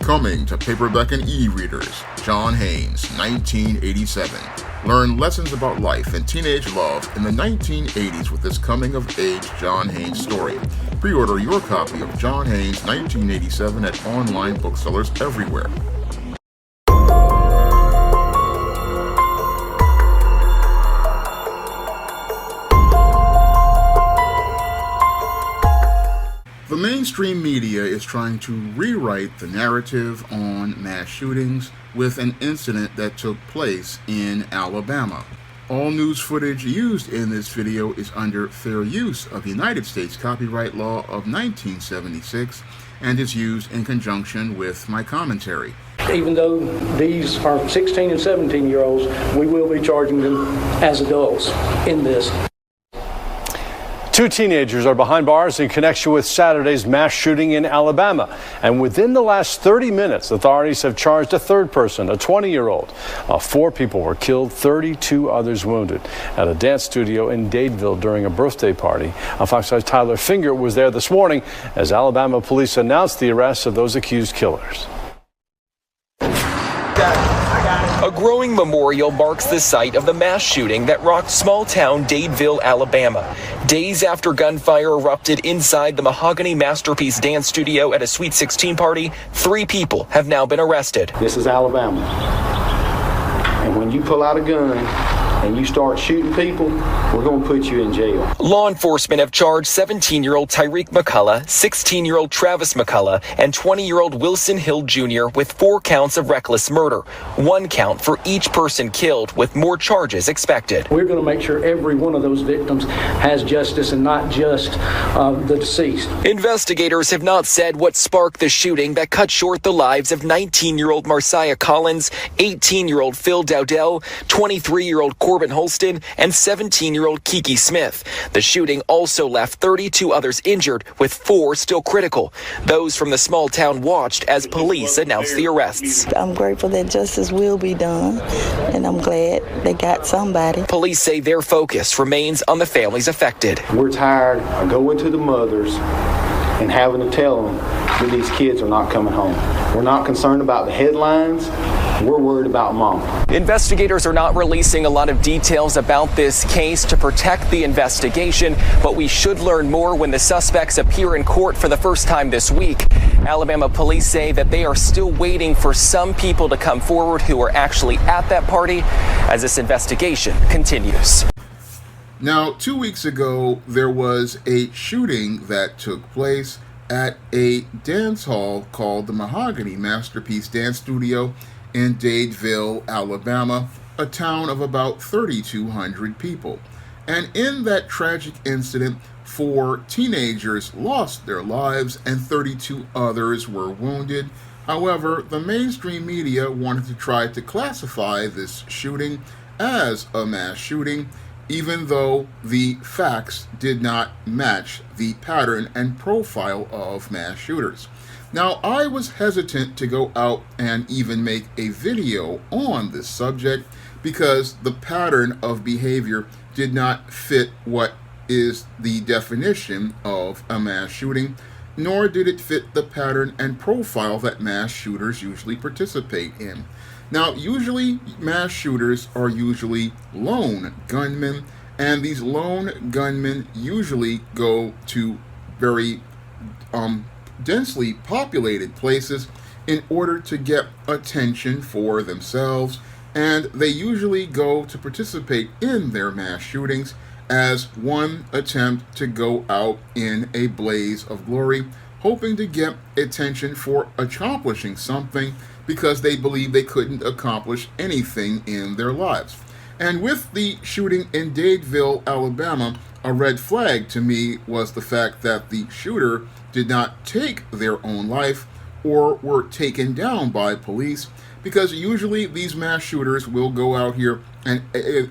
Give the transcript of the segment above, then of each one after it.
Coming to paperback and e-readers, John Haynes, 1987. Learn lessons about life and teenage love in the 1980s with this coming-of-age John Haynes story. Pre-order your copy of John Haynes, 1987 at online booksellers everywhere. The mainstream media is trying to rewrite the narrative on mass shootings with an incident that took place in Alabama. All news footage used in this video is under fair use of United States copyright law of 1976 and is used in conjunction with my commentary. Even though these are 16 and 17-year-olds, we will be charging them as adults in this. Two teenagers are behind bars in connection with Saturday's mass shooting in Alabama. And within the last 30 minutes, authorities have charged a third person, a 20-year-old. 4 people were killed, 32 others wounded at a dance studio in Dadeville during a birthday party. Fox 5's Tyler Finger was there this morning as Alabama police announced the arrest of those accused killers. A growing memorial marks the site of the mass shooting that rocked small-town Dadeville, Alabama. Days after gunfire erupted inside the Mahogany Masterpiece dance studio at a Sweet 16 party, 3 people have now been arrested. This is Alabama. And when you pull out a gun and you start shooting people, we're going to put you in jail. Law enforcement have charged 17-year-old Tyreek McCullough, 16-year-old Travis McCullough, and 20-year-old Wilson Hill Jr. with 4 counts of reckless murder, 1 count for each person killed, with more charges expected. We're going to make sure every one of those victims has justice and not just the deceased. Investigators have not said what sparked the shooting that cut short the lives of 19-year-old Marcia Collins, 18-year-old Phil Dowdell, 23-year-old Corbin Holston, and 17-year-old Kiki Smith. The shooting also left 32 others injured, with 4 still critical. Those from the small town watched as police announced the arrests. I'm grateful that justice will be done, and I'm glad they got somebody. Police say their focus remains on the families affected. We're tired of going to the mothers and having to tell them that these kids are not coming home. We're not concerned about the headlines. We're worried about mom. Investigators are not releasing a lot of details about this case to protect the investigation, but we should learn more when the suspects appear in court for the first time this week. Alabama police say that they are still waiting for some people to come forward who were actually at that party as this investigation continues. Now, 2 weeks ago, there was a shooting that took place at a dance hall called the Mahogany Masterpiece Dance Studio in Dadeville, Alabama, a town of about 3,200 people. And in that tragic incident, 4 teenagers lost their lives and 32 others were wounded. However, the mainstream media wanted to try to classify this shooting as a mass shooting, even though the facts did not match the pattern and profile of mass shooters. Now, I was hesitant to go out and even make a video on this subject because the pattern of behavior did not fit what is the definition of a mass shooting, nor did it fit the pattern and profile that mass shooters usually participate in. Now, usually mass shooters are usually lone gunmen, and these lone gunmen usually go to very densely populated places in order to get attention for themselves, and they usually go to participate in their mass shootings as one attempt to go out in a blaze of glory, hoping to get attention for accomplishing something because they believe they couldn't accomplish anything in their lives. And with the shooting in Dadeville, Alabama, a red flag to me was the fact that the shooter did not take their own life or were taken down by police, because usually these mass shooters will go out here and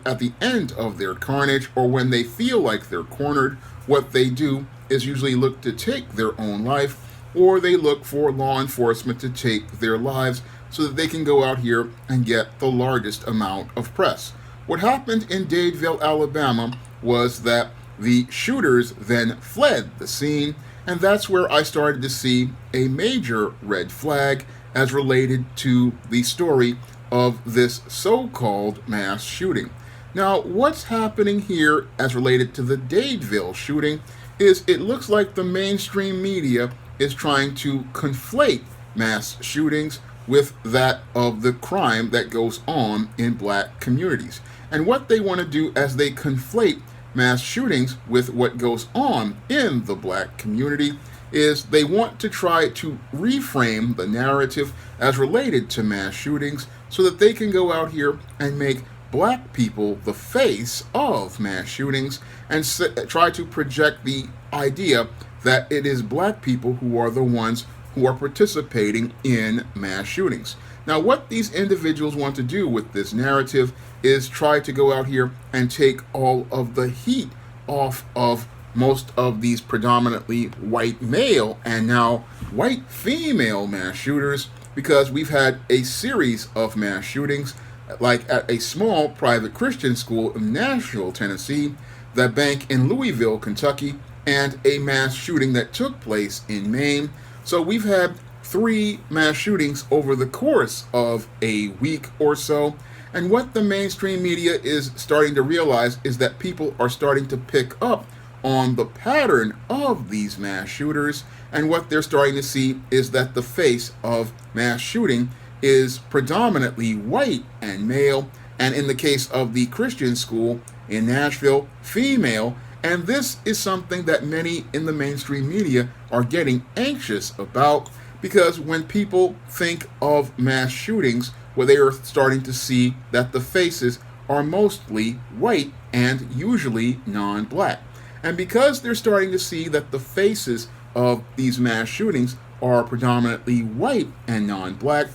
at the end of their carnage, or when they feel like they're cornered, what they do is usually look to take their own life, or they look for law enforcement to take their lives so that they can go out here and get the largest amount of press. What happened in Dadeville, Alabama was that the shooters then fled the scene, and that's where I started to see a major red flag as related to the story of this so-called mass shooting. Now, what's happening here as related to the Dadeville shooting is it looks like the mainstream media is trying to conflate mass shootings with that of the crime that goes on in black communities. And what they want to do as they conflate mass shootings with what goes on in the black community is they want to try to reframe the narrative as related to mass shootings so that they can go out here and make black people the face of mass shootings and try to project the idea that it is black people who are the ones who are participating in mass shootings. Now, what these individuals want to do with this narrative is try to go out here and take all of the heat off of most of these predominantly white male and now white female mass shooters, because we've had a series of mass shootings, like at a small private Christian school in Nashville, Tennessee, the bank in Louisville, Kentucky, and a mass shooting that took place in Maine. So we've had 3 mass shootings over the course of a week or so. And what the mainstream media is starting to realize is that people are starting to pick up on the pattern of these mass shooters. And what they're starting to see is that the face of mass shooting is predominantly white and male. And in the case of the Christian school in Nashville, female. And this is something that many in the mainstream media are getting anxious about, because when people think of mass shootings, well, they are starting to see that the faces are mostly white and usually non-black. And because they're starting to see that the faces of these mass shootings are predominantly white and non-black,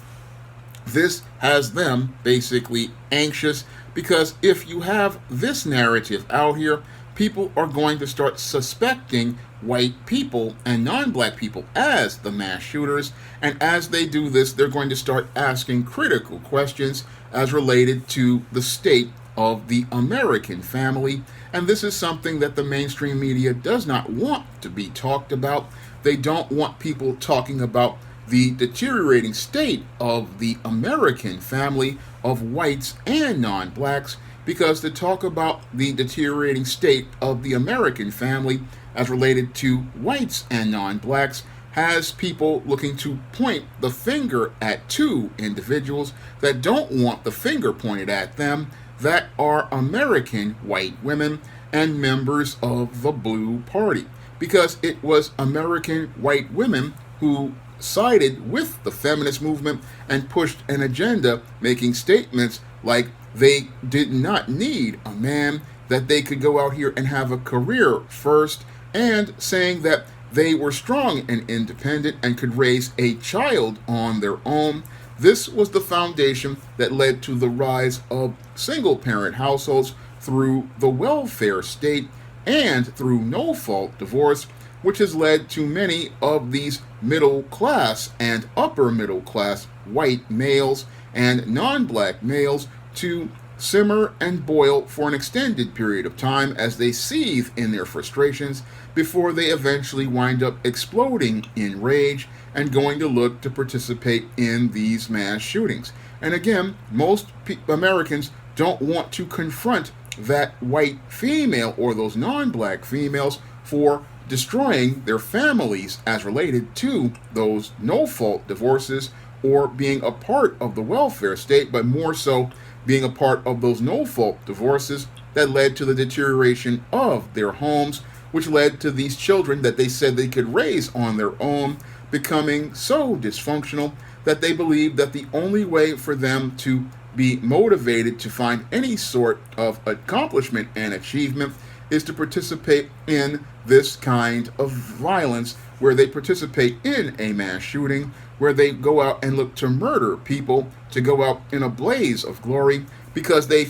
this has them basically anxious, because if you have this narrative out here, people are going to start suspecting white people and non-black people as the mass shooters. And as they do this, they're going to start asking critical questions as related to the state of the American family. And this is something that the mainstream media does not want to be talked about. They don't want people talking about the deteriorating state of the American family of whites and non-blacks, because to talk about the deteriorating state of the American family as related to whites and non-blacks has people looking to point the finger at 2 individuals that don't want the finger pointed at them, that are American white women and members of the Blue Party, because it was American white women who sided with the feminist movement and pushed an agenda making statements like they did not need a man, that they could go out here and have a career first, and saying that they were strong and independent and could raise a child on their own. This was the foundation that led to the rise of single-parent households through the welfare state and through no-fault divorce, which has led to many of these middle-class and upper-middle-class white males and non-black males to simmer and boil for an extended period of time as they seethe in their frustrations before they eventually wind up exploding in rage and going to look to participate in these mass shootings. And again, most Americans don't want to confront that white female or those non-black females for destroying their families as related to those no-fault divorces or being a part of the welfare state, but more so being a part of those no-fault divorces that led to the deterioration of their homes, which led to these children that they said they could raise on their own becoming so dysfunctional that they believed that the only way for them to be motivated to find any sort of accomplishment and achievement is to participate in this kind of violence, where they participate in a mass shooting, where they go out and look to murder people, to go out in a blaze of glory, because they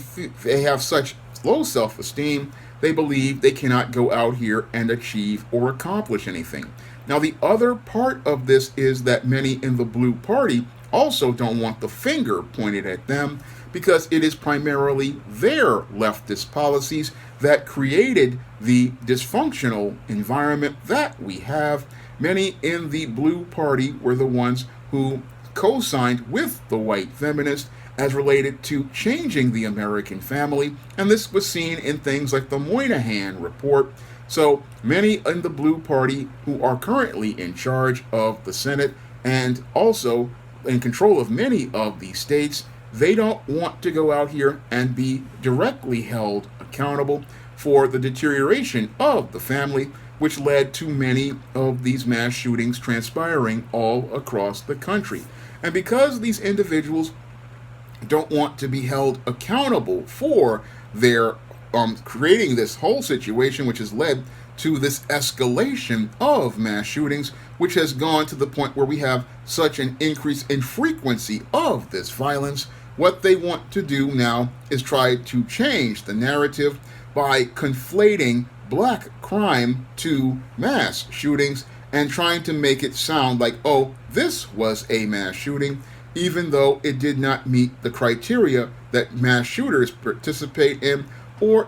have such low self-esteem, they believe they cannot go out here and achieve or accomplish anything. Now, the other part of this is that many in the Blue Party also don't want the finger pointed at them, because it is primarily their leftist policies that created the dysfunctional environment that we have. Many in the Blue Party were the ones who co-signed with the white feminists as related to changing the American family, and this was seen in things like the Moynihan Report. So many in the Blue Party who are currently in charge of the Senate and also in control of many of these states, they don't want to go out here and be directly held accountable for the deterioration of the family, which led to many of these mass shootings transpiring all across the country. And because these individuals don't want to be held accountable for their creating this whole situation, which has led to this escalation of mass shootings, which has gone to the point where we have such an increase in frequency of this violence, what they want to do now is try to change the narrative by conflating black crime to mass shootings and trying to make it sound like, oh, this was a mass shooting, even though it did not meet the criteria that mass shooters participate in,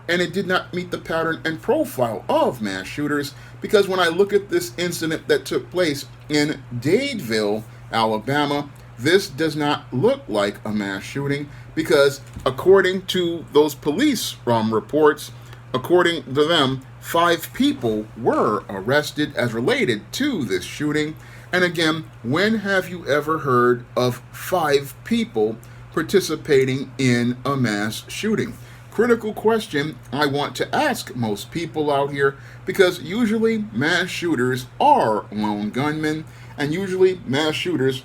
and it did not meet the pattern and profile of mass shooters. Because when I look at this incident that took place in Dadeville, Alabama, this does not look like a mass shooting, because according to those police reports, according to them, 5 people were arrested as related to this shooting. And again, when have you ever heard of 5 people participating in a mass shooting? Critical question I want to ask most people out here, because usually mass shooters are lone gunmen, and usually mass shooters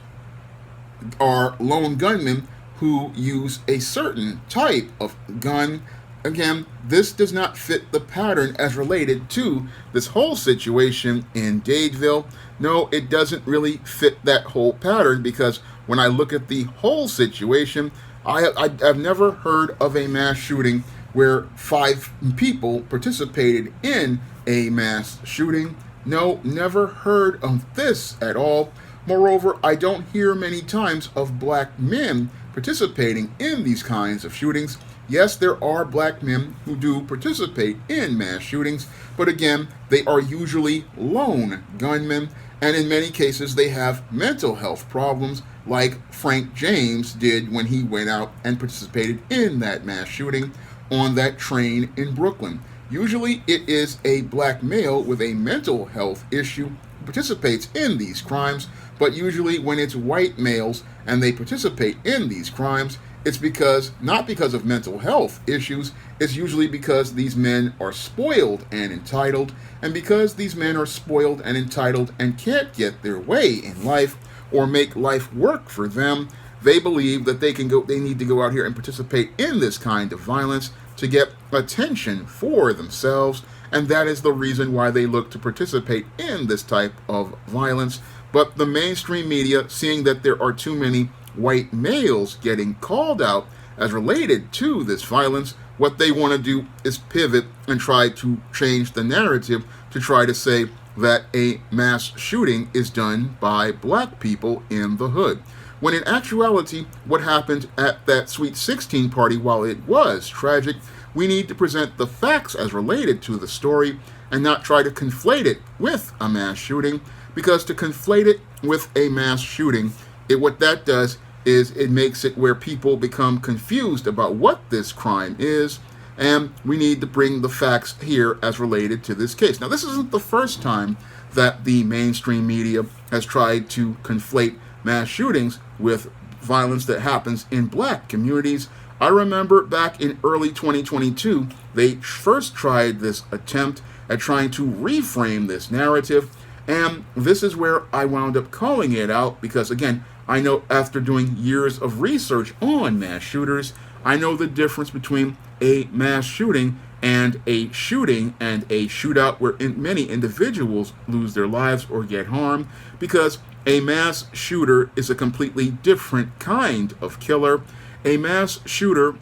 are lone gunmen who use a certain type of gun. Again, this does not fit the pattern as related to this whole situation in Dadeville. No, it doesn't really fit that whole pattern, because when I look at the whole situation, I've never heard of a mass shooting where 5 people participated in a mass shooting. No, never heard of this at all. Moreover, I don't hear many times of black men participating in these kinds of shootings. Yes, there are black men who do participate in mass shootings, but again, they are usually lone gunmen, and in many cases they have mental health problems, like Frank James did when he went out and participated in that mass shooting on that train in Brooklyn. Usually it is a black male with a mental health issue who participates in these crimes, but usually when it's white males and they participate in these crimes, it's not because of mental health issues, it's usually because these men are spoiled and entitled, and because these men are spoiled and entitled and can't get their way in life or make life work for them, they believe that they need to go out here and participate in this kind of violence to get attention for themselves, and that is the reason why they look to participate in this type of violence. But the mainstream media, seeing that there are too many white males getting called out as related to this violence, what they want to do is pivot and try to change the narrative to try to say that a mass shooting is done by black people in the hood. When in actuality, what happened at that Sweet 16 party, while it was tragic, we need to present the facts as related to the story and not try to conflate it with a mass shooting, because to conflate it with a mass shooting, what that does is it makes it where people become confused about what this crime is, and we need to bring the facts here as related to this case. Now, this isn't the first time that the mainstream media has tried to conflate mass shootings with violence that happens in black communities. I remember back in early 2022, they first tried this attempt at trying to reframe this narrative, and this is where I wound up calling it out, because again, I know after doing years of research on mass shooters, I know the difference between a mass shooting and a shootout where many individuals lose their lives or get harmed, because a mass shooter is a completely different kind of killer. A mass shooter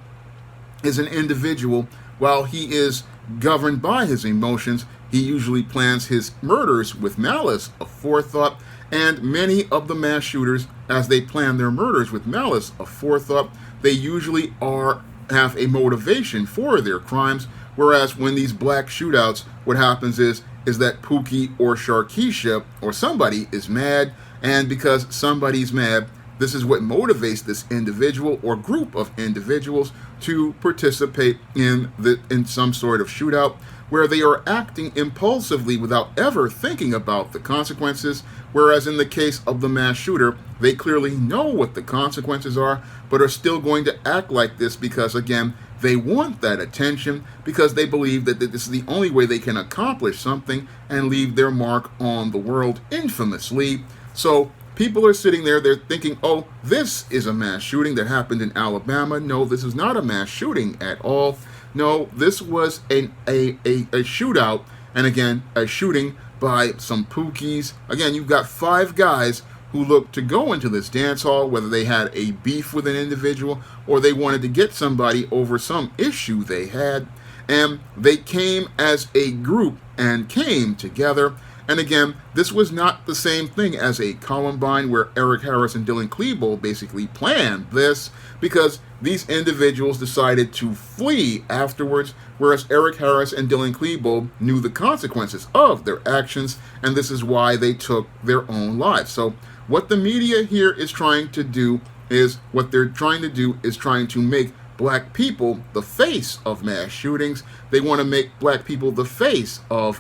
is an individual, while he is governed by his emotions, he usually plans his murders with malice aforethought, and many of the mass shooters, as they plan their murders with malice aforethought, they usually have a motivation for their crimes, whereas when these black shootouts, what happens is that Pookie or Sharkeisha or somebody is mad, and because somebody's mad, this is what motivates this individual or group of individuals to participate in some sort of shootout, where they are acting impulsively without ever thinking about the consequences, whereas in the case of the mass shooter, they clearly know what the consequences are, but are still going to act like this because, again, they want that attention, because they believe that this is the only way they can accomplish something and leave their mark on the world infamously. So people are sitting there, they're thinking, oh, this is a mass shooting that happened in Alabama. No, this is not a mass shooting at all. No, this was a shootout, and again, a shooting by some pookies. Again, you've got 5 guys who looked to go into this dance hall, whether they had a beef with an individual or they wanted to get somebody over some issue they had. And they came as a group and came together. And again, this was not the same thing as a Columbine where Eric Harris and Dylan Klebold basically planned this, because these individuals decided to flee afterwards, whereas Eric Harris and Dylan Klebold knew the consequences of their actions, and this is why they took their own lives. So what the media here is trying to do is trying to make black people the face of mass shootings. They want to make black people the face of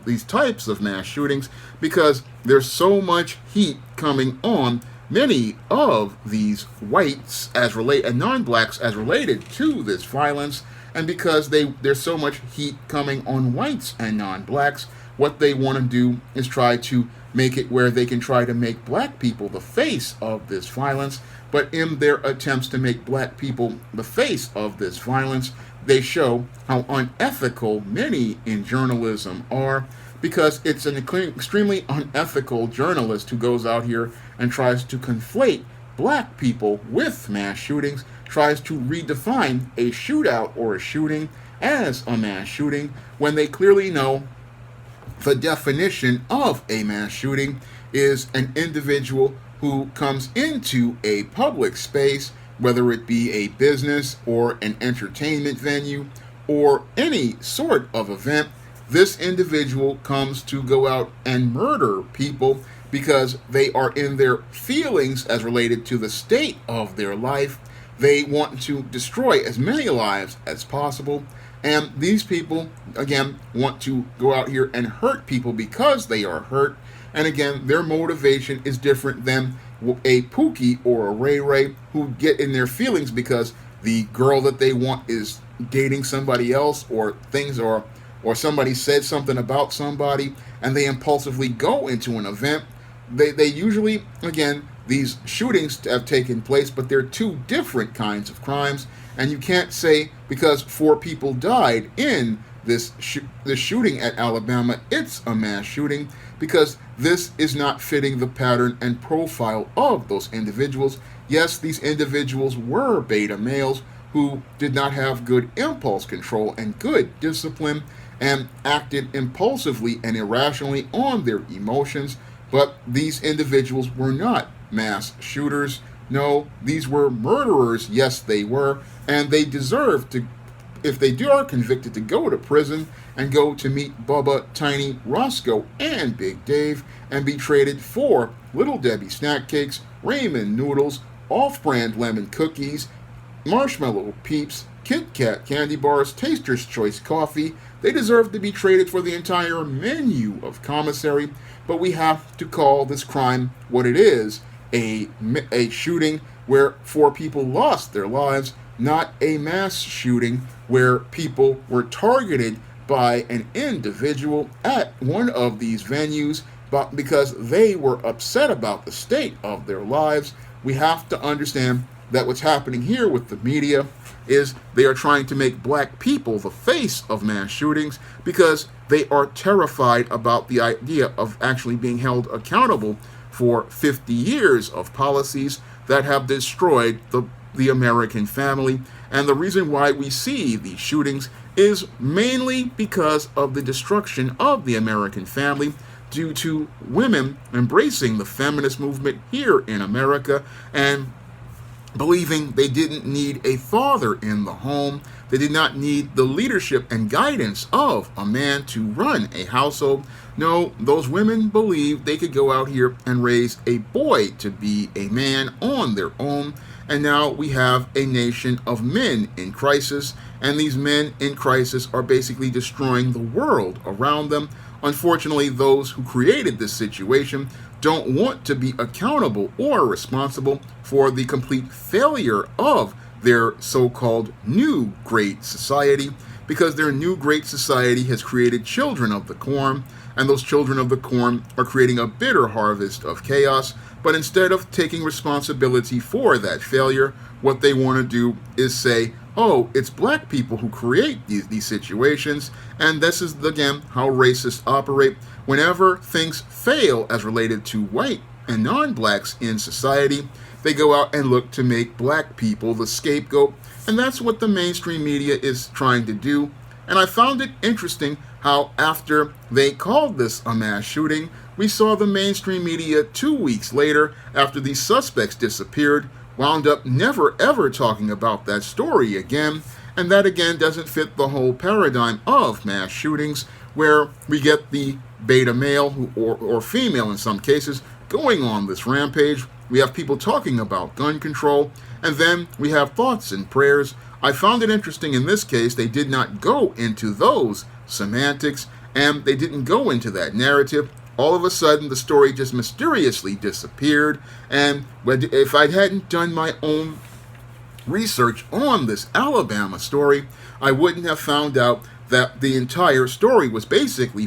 these types of mass shootings, because there's so much heat coming on many of these whites and non-blacks as related to this violence, and because there's so much heat coming on whites and non-blacks, what they want to do is try to make it where they can try to make black people the face of this violence. But in their attempts to make black people the face of this violence, they show how unethical many in journalism are, because it's an extremely unethical journalist who goes out here and tries to conflate black people with mass shootings, tries to redefine a shootout or a shooting as a mass shooting, when they clearly know the definition of a mass shooting is an individual who comes into a public space, whether it be a business or an entertainment venue or any sort of event. This individual comes to go out and murder people because they are in their feelings as related to the state of their life. They want to destroy as many lives as possible. And these people, again, want to go out here and hurt people because they are hurt. And again, their motivation is different than a Pookie or a Ray Ray, who get in their feelings because the girl that they want is dating somebody else, or somebody said something about somebody, and they impulsively go into an event. They usually, again, these shootings have taken place, but they're 2 different kinds of crimes. And you can't say because 4 people died in this shooting at Alabama, it's a mass shooting, because this is not fitting the pattern and profile of those individuals. Yes, these individuals were beta males who did not have good impulse control and good discipline and acted impulsively and irrationally on their emotions, but these individuals were not mass shooters. No, these were murderers. Yes, they were, and they deserve to, if they are convicted, to go to prison and go to meet Bubba, Tiny, Roscoe, and Big Dave, and be traded for Little Debbie snack cakes, Raymond noodles, off-brand lemon cookies, Marshmallow Peeps, Kit Kat candy bars, Taster's Choice coffee. They deserve to be traded for the entire menu of commissary, but we have to call this crime what it is, a shooting where 4 people lost their lives, not a mass shooting where people were targeted by an individual at one of these venues but because they were upset about the state of their lives. We have to understand that what's happening here with the media is they are trying to make black people the face of mass shootings because they are terrified about the idea of actually being held accountable for 50 years of policies that have destroyed the American family. And the reason why we see these shootings is mainly because of the destruction of the American family due to women embracing the feminist movement here in America and believing they didn't need a father in the home. They did not need the leadership and guidance of a man to run a household. No, those women believed they could go out here and raise a boy to be a man on their own. And now we have a nation of men in crisis, and these men in crisis are basically destroying the world around them. Unfortunately, those who created this situation don't want to be accountable or responsible for the complete failure of their so-called new great society, because their new great society has created children of the corn, and those children of the corn are creating a bitter harvest of chaos. But instead of taking responsibility for that failure, what they want to do is say, oh, it's black people who create these situations, and this is, again, how racists operate. Whenever things fail as related to white and non-blacks in society, they go out and look to make black people the scapegoat, and that's what the mainstream media is trying to do. And I found it interesting how after they called this a mass shooting, we saw the mainstream media 2 weeks later, after these suspects disappeared, wound up never ever talking about that story again. And that again doesn't fit the whole paradigm of mass shootings, where we get the beta male or female in some cases going on this rampage. We have people talking about gun control, and then we have thoughts and prayers. I found it interesting in this case they did not go into those semantics, and they didn't go into that narrative. All of a sudden, the story just mysteriously disappeared, and if I hadn't done my own research on this Alabama story, I wouldn't have found out that the entire story was basically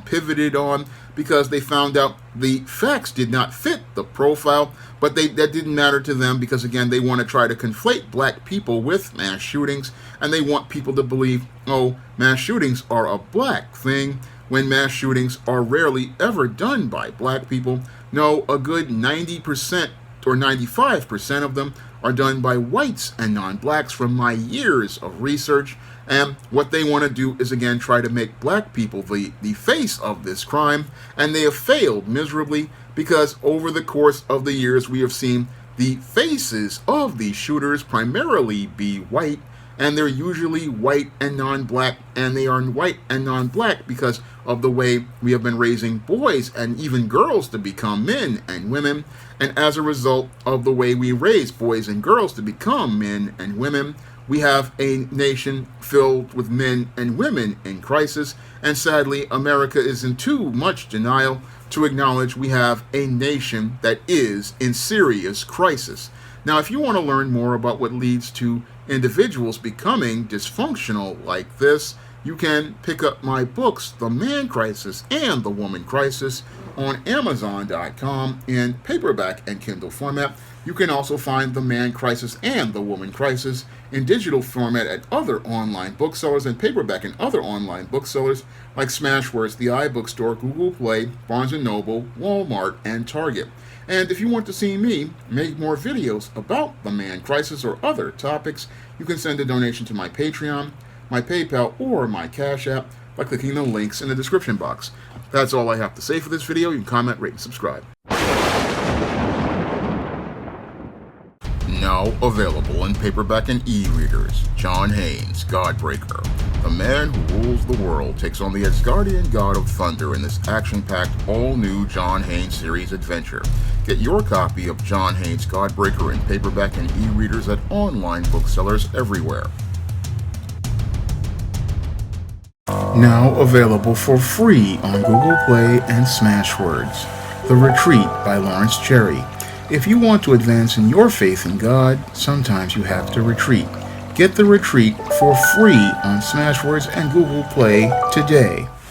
pivoted on, because they found out the facts did not fit the profile, but that didn't matter to them, because again, they want to try to conflate black people with mass shootings, and they want people to believe, oh, mass shootings are a black thing, when mass shootings are rarely ever done by black people. No, a good 90% or 95% of them are done by whites and non-blacks from my years of research. And what they want to do is, again, try to make black people the face of this crime. And they have failed miserably, because over the course of the years, we have seen the faces of these shooters primarily be white. And they're usually white and non-black, and they are white and non-black because of the way we have been raising boys and even girls to become men and women. And as a result of the way we raise boys and girls to become men and women, we have a nation filled with men and women in crisis. And sadly, America is in too much denial to acknowledge we have a nation that is in serious crisis. Now, if you want to learn more about what leads to individuals becoming dysfunctional like this, you can pick up my books, The Man Crisis and The Woman Crisis, on Amazon.com in paperback and Kindle format. You can also find The Man Crisis and The Woman Crisis in digital format at other online booksellers, and paperback and other online booksellers like Smashwords, the iBookstore, Google Play, Barnes & Noble, Walmart, and Target. And if you want to see me make more videos about the man crisis or other topics, you can send a donation to my Patreon, my PayPal, or my Cash App by clicking the links in the description box. That's all I have to say for this video. You can comment, rate, and subscribe. Now available in paperback and e-readers, John Haynes, Godbreaker. The man who rules the world takes on the Asgardian god of thunder in this action-packed, all-new John Haynes series adventure. Get your copy of John Haynes, Godbreaker in paperback and e-readers at online booksellers everywhere. Now available for free on Google Play and Smashwords. The Retreat by Lawrence Cherry. If you want to advance in your faith in God, sometimes you have to retreat. Get The Retreat for free on Smashwords and Google Play today.